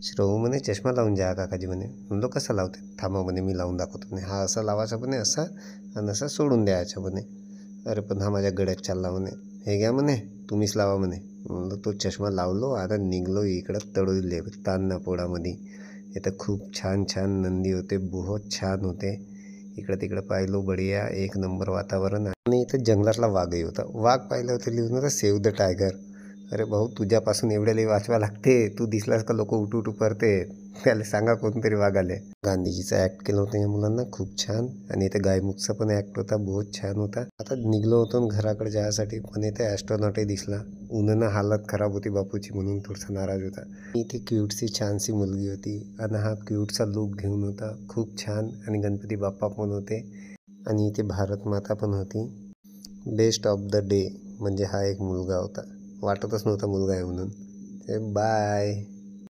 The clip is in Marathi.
श्रवू म्हणे चष्मा लावून जा काकाजी म्हणे. म्हणलो कसा लावते? थांबा म्हणे मी लावून दाखवतो म्हणे. हा असा लावायचा म्हणे, असा आणि असा सोडून द्यायचा म्हणे. अरे पण हा माझ्या गळ्यात चालला म्हणे. हे घ्या म्हणे तुम्हीच लावा म्हणे. म्हणलं तो चष्मा लावलो. आता निघलो इकडं तळोले तान्हापोळामध्ये. इथं खूप छान छान नंदी होते, बहुत छान होते. इकडं तिकडं पाहिलो, बढिया एक नंबर वातावरण. आणि इथं जंगलातला वाघही होता. वाघ पाहिलं होतं, लिहून होतं सेव्ह द टायगर. अरे भाऊ तुझ्यापासून एवढ्या लई वाचवा लागते, तू दिसलास का लोक उठू उठू पडते. त्याला सांगा कोणतरी वाघाले. गांधीजीचा ॲक्ट केलं होतं या मुलांना खूप छान. आणि इथे गायमुखचा पण ॲक्ट होता, बहुत छान होता. आता निघलो होतो घराकडे जायसाठी, पण इथे ॲस्ट्रॉनॉटही दिसला. उन्हानं हालत खराब होती बापूची म्हणून थोडंसं नाराज होता. इथे क्यूटची छानशी मुलगी होती आणि हा क्यूटचा लुक घेऊन होता, खूप छान. आणि गणपती बाप्पा पण होते आणि इथे भारत माता पण होती. बेस्ट ऑफ द डे म्हणजे हा एक मुलगा होता. वाटतच नव्हता मुलगा आहे म्हणून. बाय.